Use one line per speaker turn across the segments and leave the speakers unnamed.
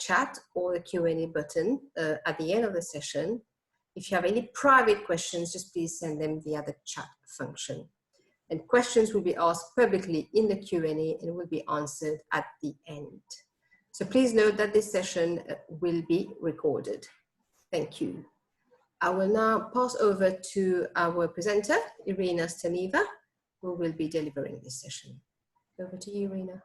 chat or the Q&A button at the end of the session. If you have any private questions, just please send them via the chat function. And questions will be asked publicly in the Q&A and will be answered at the end. So please note that this session will be recorded. Thank you. I will now pass over to our presenter, Irina, who will be delivering this session. Over to you, Irina.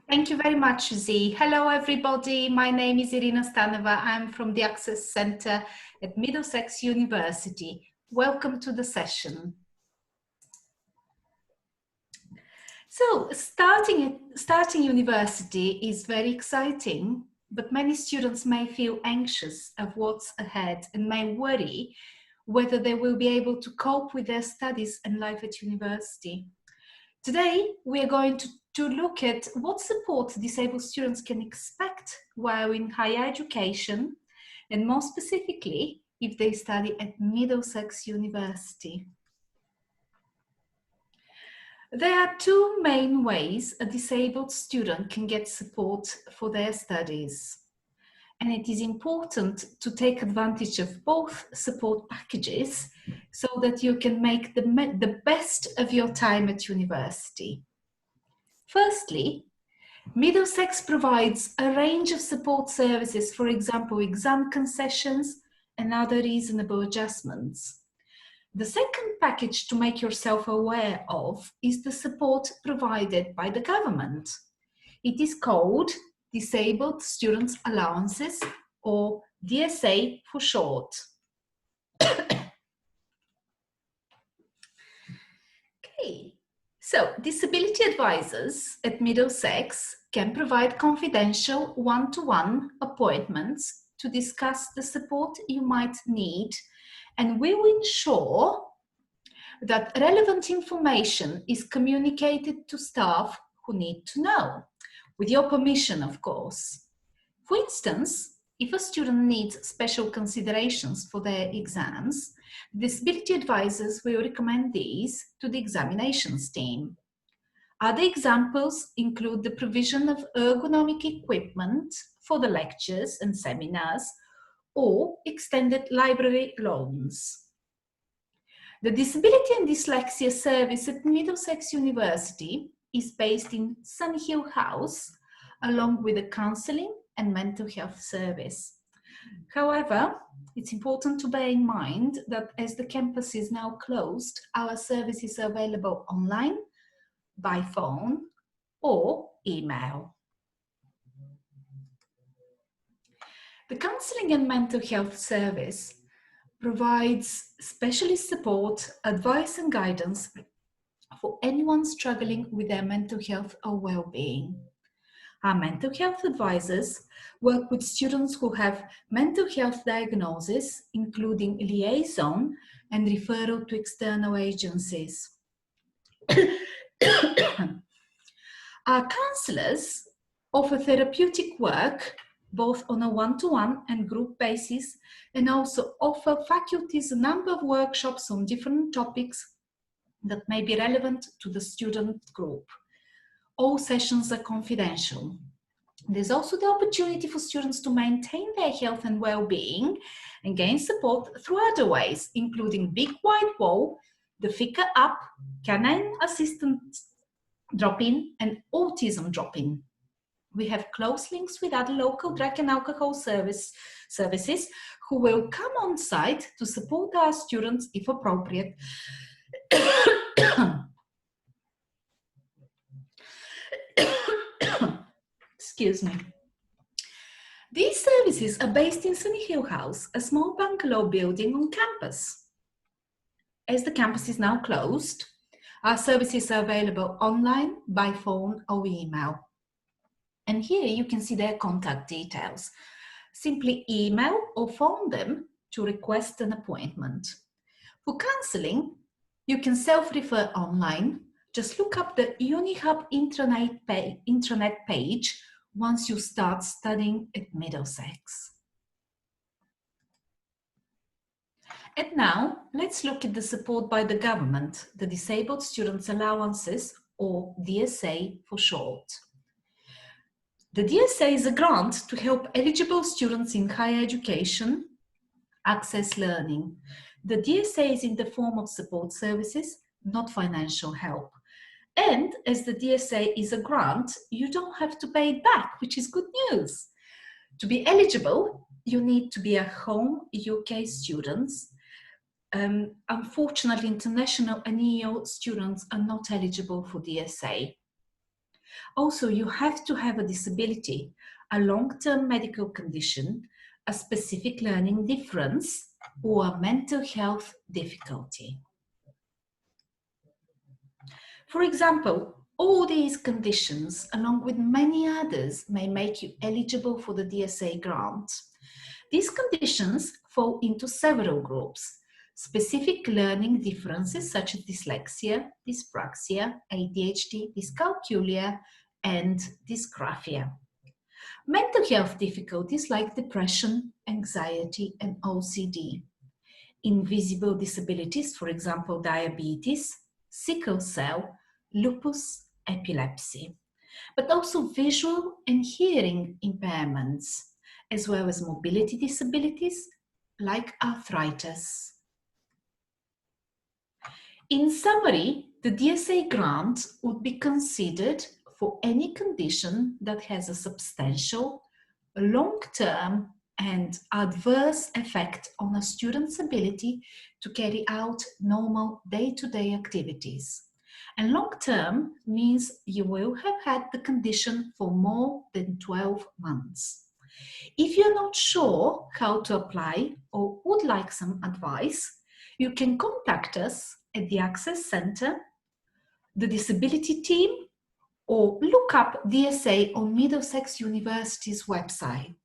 Thank you very much, Z. Hello, everybody. My name is Irina Stanova. I'm from the Access Center at Middlesex University. Welcome to the session. So, starting university is very exciting, but many students may feel anxious of what's ahead and may worry whether they will be able to cope with their studies and life at university. Today, we are going to look at what support disabled students can expect while in higher education, and more specifically, if they study at Middlesex University. There are two main ways a disabled student can get support for their studies. And it is important to take advantage of both support packages so that you can make the best of your time at university. Firstly, Middlesex provides a range of support services, for example, exam concessions and other reasonable adjustments. The second package to make yourself aware of is the support provided by the government. It is called Disabled Students Allowances, or DSA for short. Okay, so disability advisors at Middlesex can provide confidential one-to-one appointments to discuss the support you might need, and we will ensure that relevant information is communicated to staff who need to know, with your permission, of course. For instance, if a student needs special considerations for their exams, disability advisors will recommend these to the examinations team. Other examples include the provision of ergonomic equipment for the lectures and seminars, or extended library loans. The Disability and Dyslexia Service at Middlesex University is based in Sunhill House, along with a counselling and mental health service. However, it's important to bear in mind that as the campus is now closed, our services are available online, by phone, or email. The Counselling and Mental Health Service provides specialist support, advice and guidance for anyone struggling with their mental health or well-being. Our mental health advisors work with students who have mental health diagnosis, including liaison and referral to external agencies. Our counsellors offer therapeutic work both on a one-to-one and group basis, and also offer faculties a number of workshops on different topics that may be relevant to the student group. All sessions are confidential. There's also the opportunity for students to maintain their health and well-being and gain support through other ways, including Big White Wall, the Fika app, Canine Assistant drop-in, and Autism drop-in. We have close links with other local drug and alcohol services who will come on site to support our students if appropriate. Excuse me. These services are based in Sunhill House, a small bungalow building on campus. As the campus is now closed, our services are available online, by phone or email. And here you can see their contact details. Simply email or phone them to request an appointment. For counselling, you can self-refer online. Just look up the UniHub intranet page once you start studying at Middlesex. And now, let's look at the support by the government, the Disabled Students Allowances, or DSA for short. The DSA is a grant to help eligible students in higher education access learning. The DSA is in the form of support services, not financial help. And as the DSA is a grant, you don't have to pay it back, which is good news. To be eligible, you need to be a home UK student. Unfortunately, international and EU students are not eligible for DSA. Also, you have to have a disability, a long-term medical condition, a specific learning difference, or a mental health difficulty. For example, all these conditions, along with many others, may make you eligible for the DSA grant. These conditions fall into several groups: specific learning differences such as dyslexia, dyspraxia, ADHD, dyscalculia, and dysgraphia. Mental health difficulties like depression, anxiety, and OCD. Invisible disabilities, for example, diabetes, sickle cell, lupus, epilepsy. But also visual and hearing impairments, as well as mobility disabilities like arthritis. In summary, the DSA grant would be considered for any condition that has a substantial, long-term and adverse effect on a student's ability to carry out normal day-to-day activities. And long-term means you will have had the condition for more than 12 months. If you're not sure how to apply or would like some advice, you can contact us at the Access Centre, the Disability Team, or look up DSA on Middlesex University's website.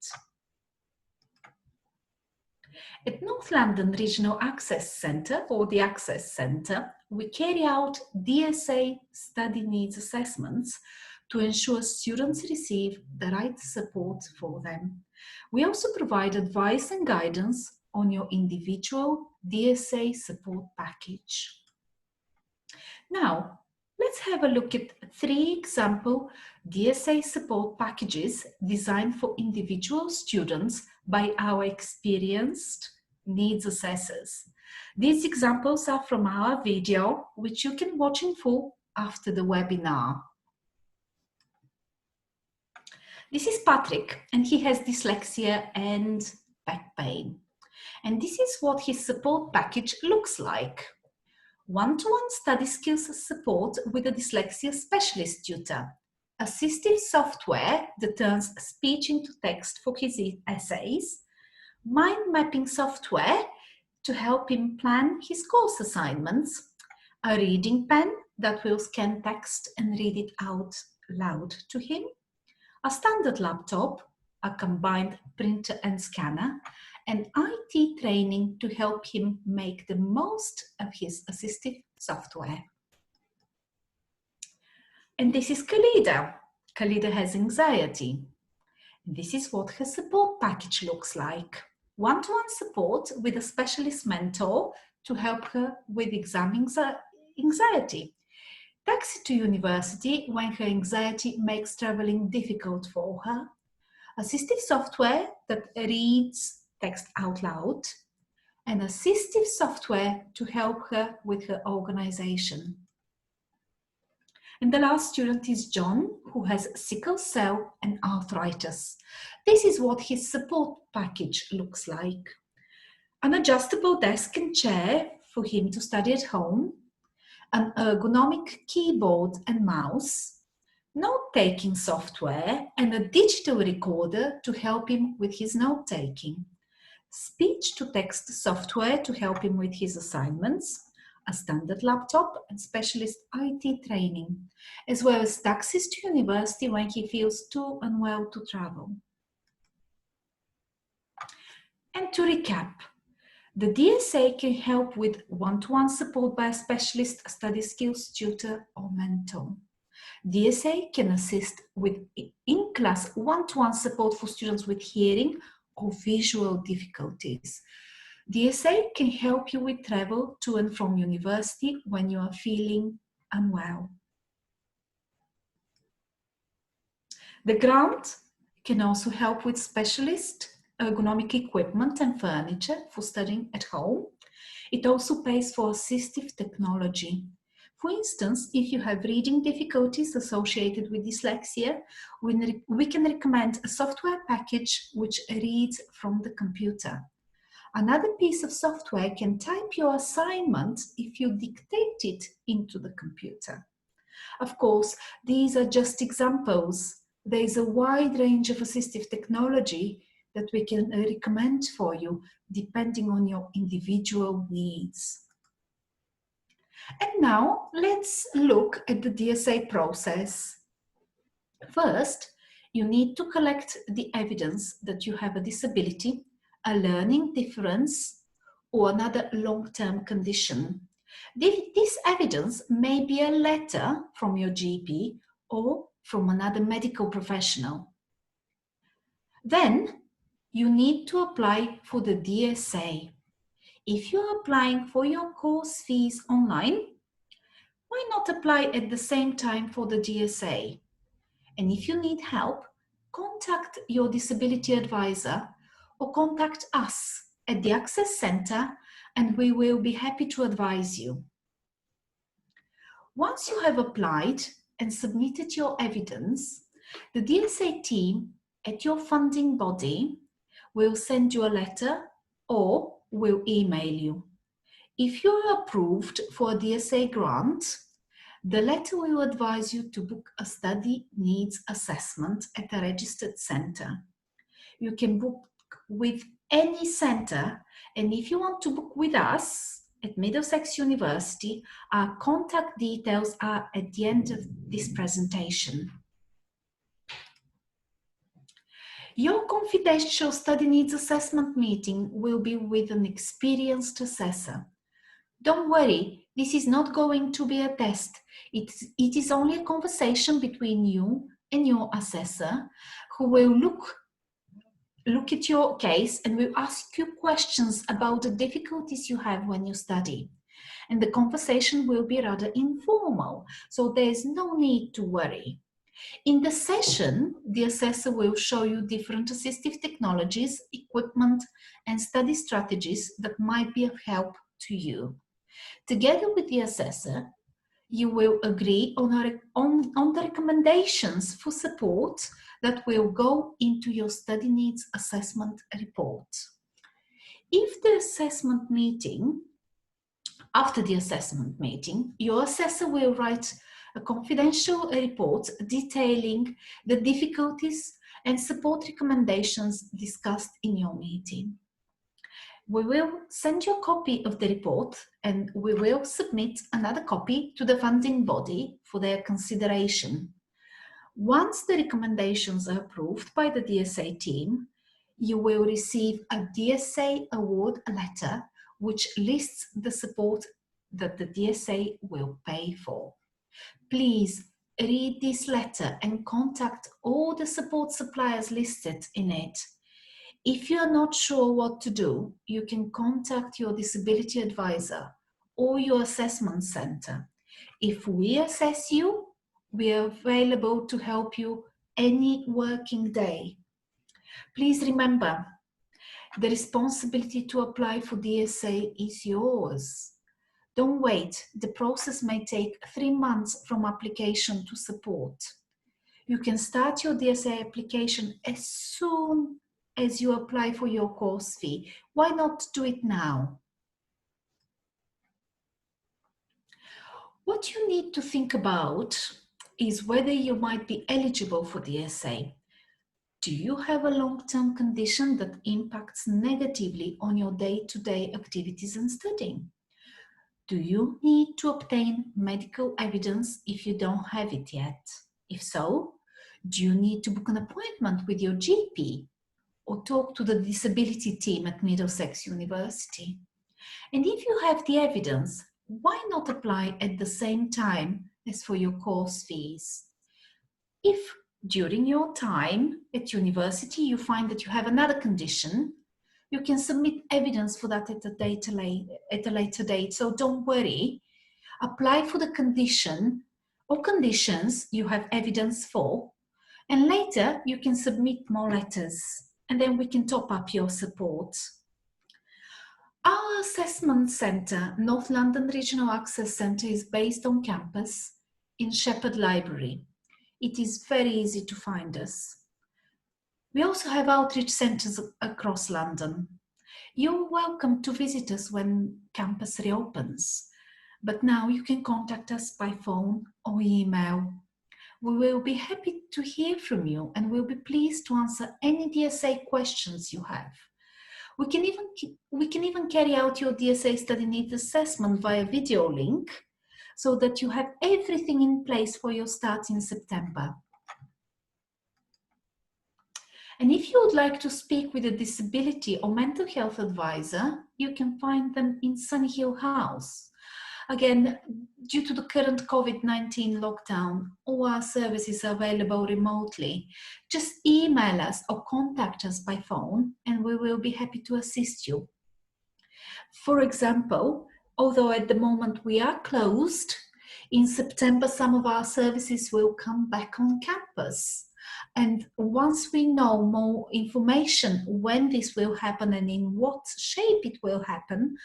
At North London Regional Access Centre, or the Access Centre, we carry out DSA study needs assessments to ensure students receive the right support for them. We also provide advice and guidance on your individual DSA support package. Now, let's have a look at 3 example DSA support packages designed for individual students by our experienced needs assessors. These examples are from our video, which you can watch in full after the webinar. This is Patrick, and he has dyslexia and back pain. And this is what his support package looks like. One-to-one study skills support with a dyslexia specialist tutor, assistive software that turns speech into text for his essays, mind mapping software to help him plan his course assignments, a reading pen that will scan text and read it out loud to him, a standard laptop, a combined printer and scanner, and IT training to help him make the most of his assistive software. And this is Kalida. Kalida has anxiety. This is what her support package looks like. One-to-one support with a specialist mentor to help her with exam anxiety. Taxi to university when her anxiety makes traveling difficult for her. Assistive software that reads text out loud. And assistive software to help her with her organization. And the last student is John, who has sickle cell and arthritis. This is what his support package looks like. An adjustable desk and chair for him to study at home, an ergonomic keyboard and mouse, note-taking software, and a digital recorder to help him with his note-taking, speech-to-text software to help him with his assignments, a standard laptop and specialist IT training, as well as taxis to university when he feels too unwell to travel. And to recap, the DSA can help with one-to-one support by a specialist study skills tutor or mentor. DSA can assist with in-class one-to-one support for students with hearing or visual difficulties. DSA can help you with travel to and from university when you are feeling unwell. The grant can also help with specialist ergonomic equipment and furniture for studying at home. It also pays for assistive technology. For instance, if you have reading difficulties associated with dyslexia, we can recommend a software package which reads from the computer. Another piece of software can type your assignment if you dictate it into the computer. Of course, these are just examples. There is a wide range of assistive technology that we can recommend for you depending on your individual needs. And now let's look at the DSA process. First, you need to collect the evidence that you have a disability, a learning difference, or another long-term condition. This evidence may be a letter from your GP or from another medical professional. Then you need to apply for the DSA. If you're applying for your course fees online, why not apply at the same time for the DSA? And if you need help, contact your disability advisor or contact us at the Access Centre and we will be happy to advise you. Once you have applied and submitted your evidence, the DSA team at your funding body will send you a letter or will email you. If you're approved for a DSA grant, the letter will advise you to book a study needs assessment at a registered centre. You can book with any centre, and if you want to book with us at Middlesex University, our contact details are at the end of this presentation. Your confidential study needs assessment meeting will be with an experienced assessor. Don't worry, this is not going to be a test. It is only a conversation between you and your assessor who will look at your case and will ask you questions about the difficulties you have when you study. And the conversation will be rather informal, so there is no need to worry. In the session, the assessor will show you different assistive technologies, equipment, and study strategies that might be of help to you. Together with the assessor, you will agree on the recommendations for support that will go into your study needs assessment report. After the assessment meeting, your assessor will write a confidential report detailing the difficulties and support recommendations discussed in your meeting. We will send you a copy of the report and we will submit another copy to the funding body for their consideration. Once the recommendations are approved by the DSA team, you will receive a DSA award letter which lists the support that the DSA will pay for. Please read this letter and contact all the support suppliers listed in it. If you are not sure what to do, you can contact your disability advisor or your assessment centre. If we assess you, we are available to help you any working day. Please remember, the responsibility to apply for DSA is yours. Don't wait. The process may take 3 months from application to support. You can start your DSA application as soon as you apply for your course fee. Why not do it now? What you need to think about is whether you might be eligible for DSA. Do you have a long-term condition that impacts negatively on your day-to-day activities and studying? Do you need to obtain medical evidence if you don't have it yet? If so, do you need to book an appointment with your GP or talk to the disability team at Middlesex University? And if you have the evidence, why not apply at the same time as for your course fees? If during your time at university you find that you have another condition, you can submit evidence for that at a later date. So don't worry. Apply for the condition or conditions you have evidence for And later you can submit more letters and then we can top up your support. Our assessment centre, North London Regional Access Centre, is based on campus in Shepherd Library. It is very easy to find us. We also have outreach centres across London. You're welcome to visit us when campus reopens, but now you can contact us by phone or email. We will be happy to hear from you and we'll be pleased to answer any DSA questions you have. We can even carry out your DSA study needs assessment via video link so that you have everything in place for your start in September. And if you would like to speak with a disability or mental health advisor, you can find them in Sunny Hill House. Again, due to the current COVID-19 lockdown, all our services are available remotely. Just email us or contact us by phone and we will be happy to assist you. For example, although at the moment we are closed, in September some of our services will come back on campus. And once we know more information when this will happen and in what shape it will happen,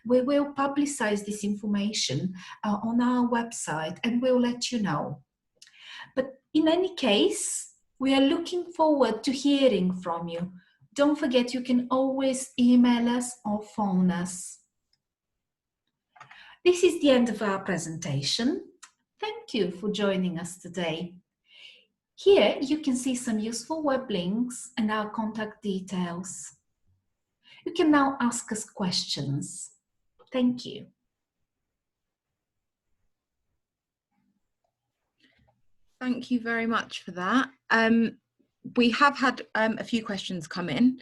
we will publicize this information on our website and we'll let you know. But in any case, we are looking forward to hearing from you. Don't forget, you can always email us or phone us. This is the end of our presentation. Thank you for joining us today. Here you can see some useful web links and our contact details. You can now ask us questions. Thank you.
Thank you very much for that. We have had a few questions come in.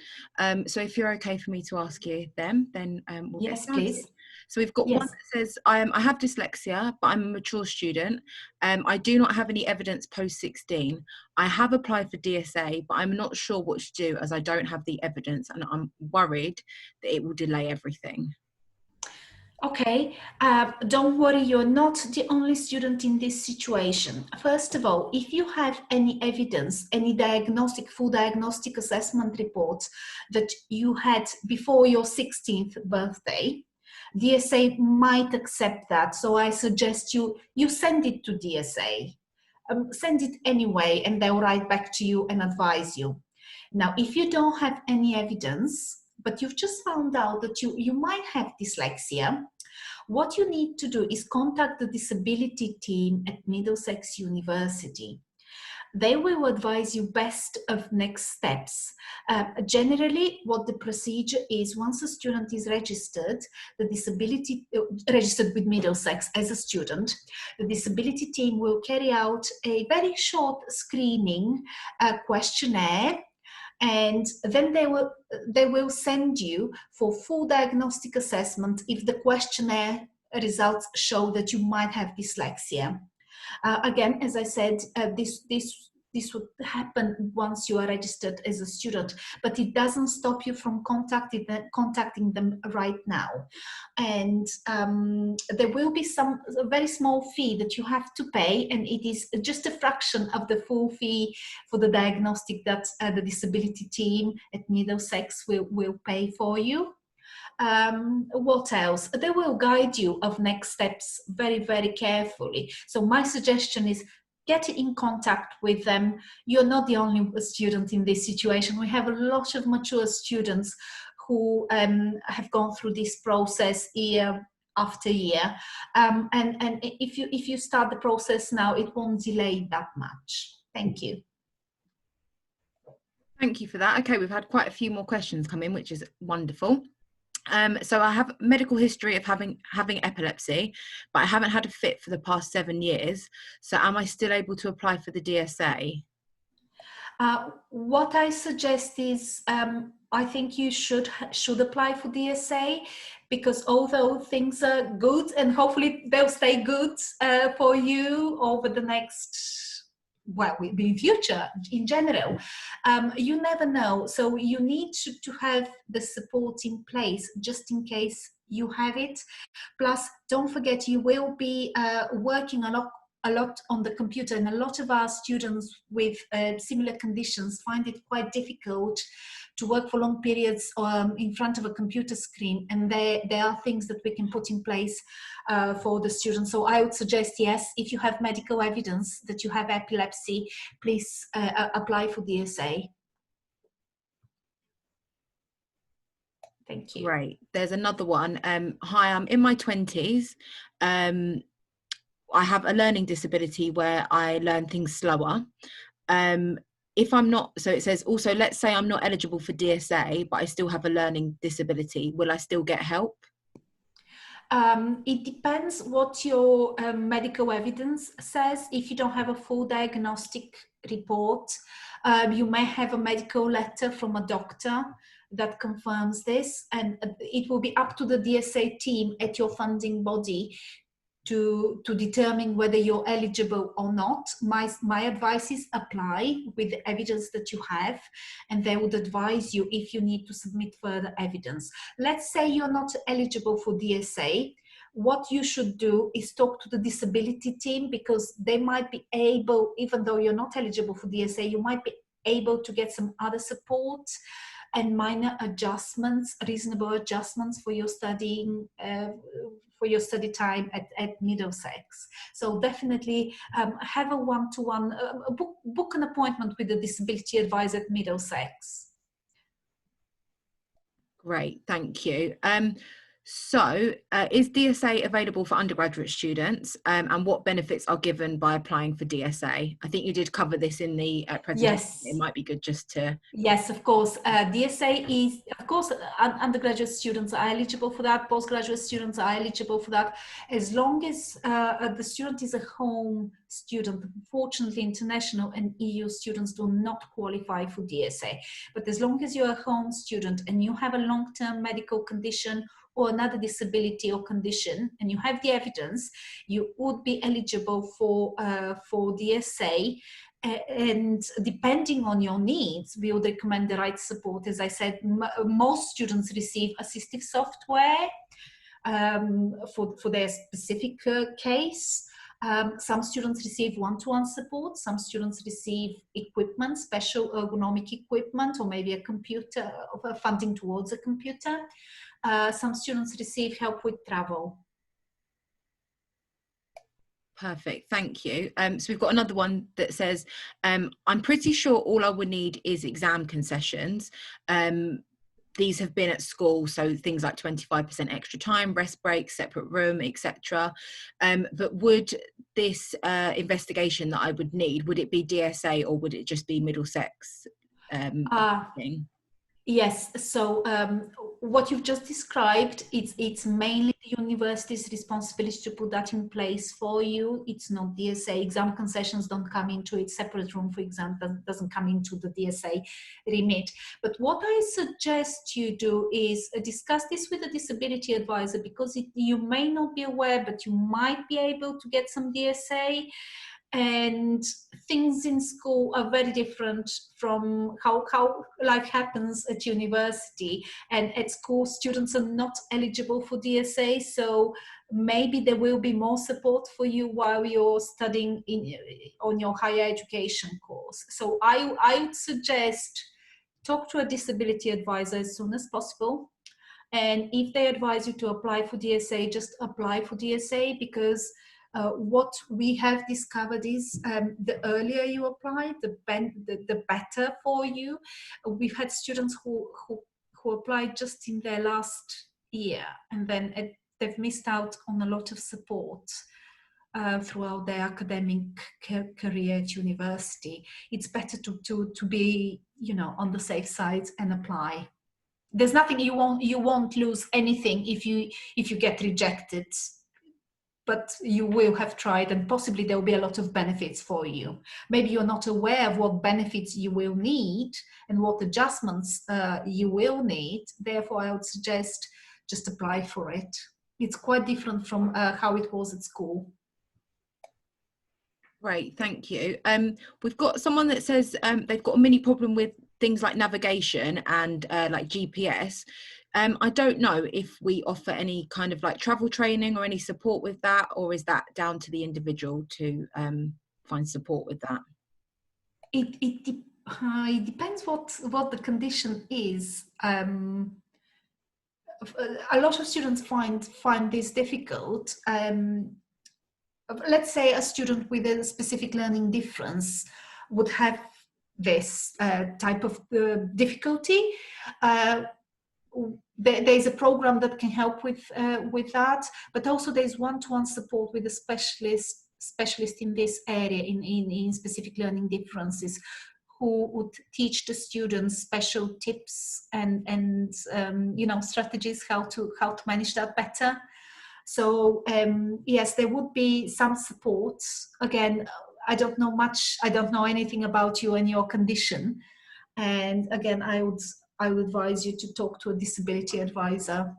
So if you're okay for me to ask you them, then we'll get started.
Yes, please.
So we've got one that says, I have dyslexia, but I'm a mature student. I do not have any evidence post-16. I have applied for DSA, but I'm not sure what to do as I don't have the evidence and I'm worried that it will delay everything.
Okay, don't worry, you're not the only student in this situation. First of all, if you have any evidence, any full diagnostic assessment reports that you had before your 16th birthday, DSA might accept that. So I suggest you send it to DSA. Send it anyway and they'll write back to you and advise you. Now, if you don't have any evidence, but you've just found out that you might have dyslexia, what you need to do is contact the disability team at Middlesex University. They will advise you best of next steps. Generally, what the procedure is, once a student is registered, registered with Middlesex as a student, the disability team will carry out a very short screening questionnaire, and then they will send you for full diagnostic assessment if the questionnaire results show that you might have dyslexia. Again, as I said, this would happen once you are registered as a student, but it doesn't stop you from contacting them right now. And there will be a very small fee that you have to pay, and it is just a fraction of the full fee for the diagnostic that the disability team at Middlesex will pay for you. What else? They will guide you of next steps very, very carefully. So my suggestion is get in contact with them. You're not the only student in this situation. We have a lot of mature students who have gone through this process year after year. And if you start the process now, it won't delay that much. Thank you.
Thank you for that. Okay, we've had quite a few more questions come in, which is wonderful. So I have medical history of having epilepsy, but I haven't had a fit for the past 7 years. So am I still able to apply for the DSA?
What I suggest is I think you should apply for DSA, because although things are good and hopefully they'll stay good for you over the next, well, in future in general, you never know. So you need to have the support in place just in case you have it. Plus, don't forget, you will be working a lot on the computer, and a lot of our students with similar conditions find it quite difficult to work for long periods in front of a computer screen, and there are things that we can put in place for the students. So I would suggest, yes, if you have medical evidence that you have epilepsy, please apply for DSA. Thank you.
Great. There's another one. Hi, I'm in my 20s. I have a learning disability where I learn things slower. If I'm not, so it says also, let's say I'm not eligible for DSA, but I still have a learning disability, will I still get help?
It depends what your medical evidence says. If you don't have a full diagnostic report, you may have a medical letter from a doctor that confirms this, and it will be up to the DSA team at your funding body to determine whether you're eligible or not. My advice is apply with the evidence that you have, and they would advise you if you need to submit further evidence. Let's say you're not eligible for DSA. What you should do is talk to the disability team, because they might be able, even though you're not eligible for DSA, you might be able to get some other support and minor adjustments, reasonable adjustments for your studying, for your study time at Middlesex. So definitely have a one-to-one, book an appointment with the disability advisor at Middlesex.
Great, thank you. So is DSA available for undergraduate students, and what benefits are given by applying for DSA? I think you did cover this in the presentation.
Yes.
It might be good just to...
Yes, of course. DSA is, of course, undergraduate students are eligible for that. Postgraduate students are eligible for that. As long as the student is a home student. Unfortunately, international and EU students do not qualify for DSA. But as long as you're a home student and you have a long-term medical condition or another disability or condition, and you have the evidence, you would be eligible for DSA. And depending on your needs, we would recommend the right support. As I said, most students receive assistive software for their specific case. Some students receive one-to-one support. Some students receive equipment, special ergonomic equipment, or maybe a computer, funding towards a computer. Some students receive help with travel.
Perfect, thank you. So we've got another one that says, I'm pretty sure all I would need is exam concessions. These have been at school, so things like 25% extra time, rest breaks, separate room, etc. But would this investigation that I would need, would it be DSA or would it just be Middlesex thing?
Yes, so what you've just described, it's mainly the university's responsibility to put that in place for you. It's not DSA. Exam concessions don't come into it. Separate room for exam doesn't come into the DSA remit. But what I suggest you do is discuss this with a disability advisor, because you may not be aware, but you might be able to get some DSA. And things in school are very different from how life happens at university. And at school, students are not eligible for DSA, so maybe there will be more support for you while you're studying on your higher education course. So I would suggest talk to a disability advisor as soon as possible. And if they advise you to apply for DSA, just apply for DSA, because what we have discovered is the earlier you apply, the better for you. We've had students who applied just in their last year, and then they've missed out on a lot of support throughout their academic career at university. It's better to be, on the safe side and apply. There's nothing, you won't lose anything if you get rejected. But you will have tried, and possibly there will be a lot of benefits for you. Maybe you're not aware of what benefits you will need and what adjustments you will need. Therefore, I would suggest just apply for it. It's quite different from how it was at school.
Great, thank you. We've got someone that says they've got a mini problem with things like navigation and like GPS. I don't know if we offer any kind of like travel training or any support with that, or is that down to the individual to find support with that?
It depends what the condition is. A lot of students find this difficult. Let's say a student with a specific learning difference would have this type of difficulty. There's a program that can help with that, but also there's one-to-one support with a specialist in this area, in specific learning differences, who would teach the students special tips and strategies how to manage that better. So yes, there would be some support. Again, I don't know much. I don't know anything about you and your condition. And again, I would advise you to talk to a disability advisor,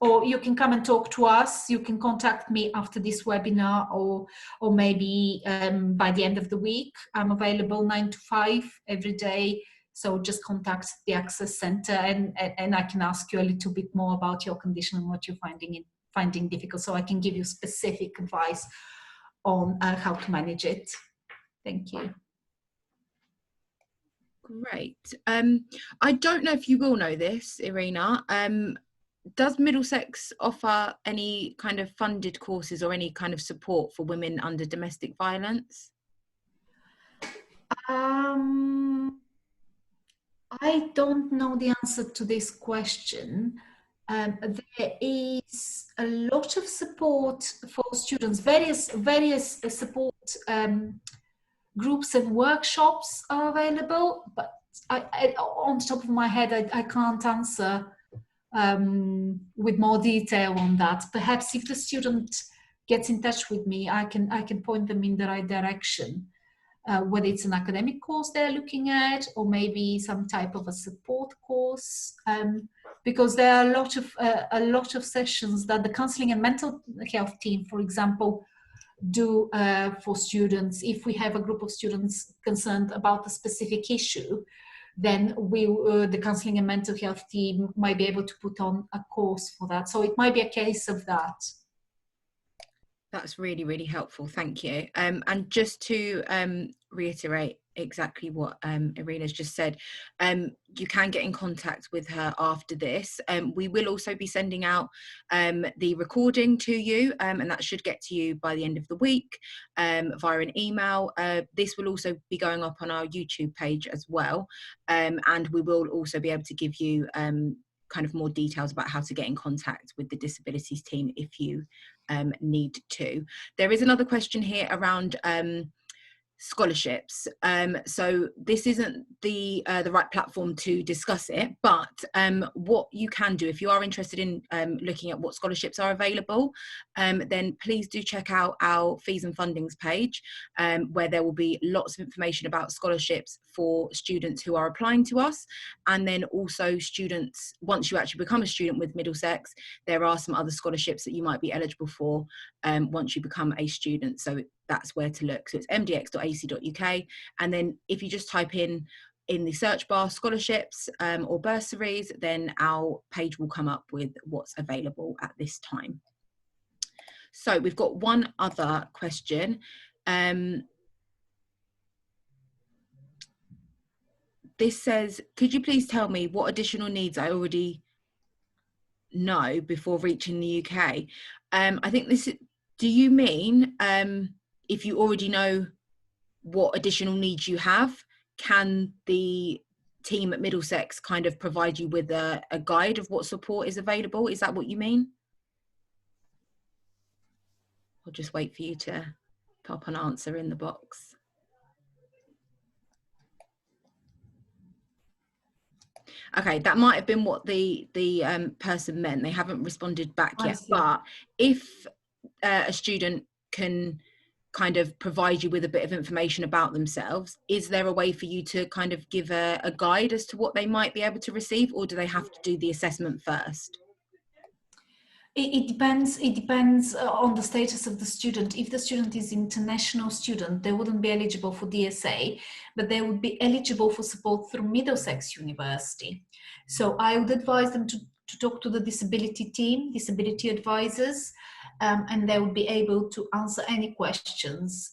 or you can come and talk to us. You can contact me after this webinar, or maybe by the end of the week. I'm available 9 to 5 every day. So just contact the Access Centre, and I can ask you a little bit more about your condition and what you're finding difficult, so I can give you specific advice on how to manage it. Thank you.
Great. I don't know if you will know this, Irina. Does Middlesex offer any kind of funded courses or any kind of support for women under domestic violence?
I don't know the answer to this question. There is a lot of support for students. Various support groups and workshops are available, but on the top of my head, I can't answer with more detail on that. Perhaps if the student gets in touch with me, I can point them in the right direction. Whether it's an academic course they're looking at, or maybe some type of a support course, because there are a lot of sessions that the counselling and mental health team, for example, do for students. If we have a group of students concerned about a specific issue, then the counselling and mental health team might be able to put on a course for that. So it might be a case of that.
That's really, really helpful. Thank you. And just to reiterate exactly what Irina's just said, you can get in contact with her after this. We will also be sending out the recording to you, and that should get to you by the end of the week via an email. This will also be going up on our YouTube page as well, and we will also be able to give you kind of more details about how to get in contact with the disabilities team if you need to. There is another question here around scholarships. So this isn't the right platform to discuss it, but what you can do if you are interested in looking at what scholarships are available, then please do check out our fees and fundings page, where there will be lots of information about scholarships for students who are applying to us, and then also students, once you actually become a student with Middlesex, there are some other scholarships that you might be eligible for once you become a student. So that's where to look. So it's mdx.ac.uk, and then if you just type in the search bar scholarships or bursaries, then our page will come up with what's available at this time. So we've got one other question. This says, could you please tell me what additional needs I already know before reaching the UK? I think this, do you mean if you already know what additional needs you have, can the team at Middlesex kind of provide you with a guide of what support is available? Is that what you mean? I'll just wait for you to pop an answer in the box. Okay, that might have been what the person meant. They haven't responded back yet. But if a student can kind of provide you with a bit of information about themselves, is there a way for you to kind of give a guide as to what they might be able to receive, or do they have to do the assessment first?
It depends. It depends on the status of the student. If the student is an international student, they wouldn't be eligible for DSA, but they would be eligible for support through Middlesex University. So I would advise them to talk to the disability team, disability advisors, and they would be able to answer any questions.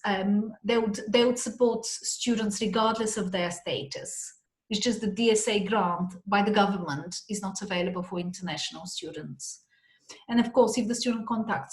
They would support students regardless of their status. It's just the DSA grant by the government is not available for international students. And of course, if the student contacts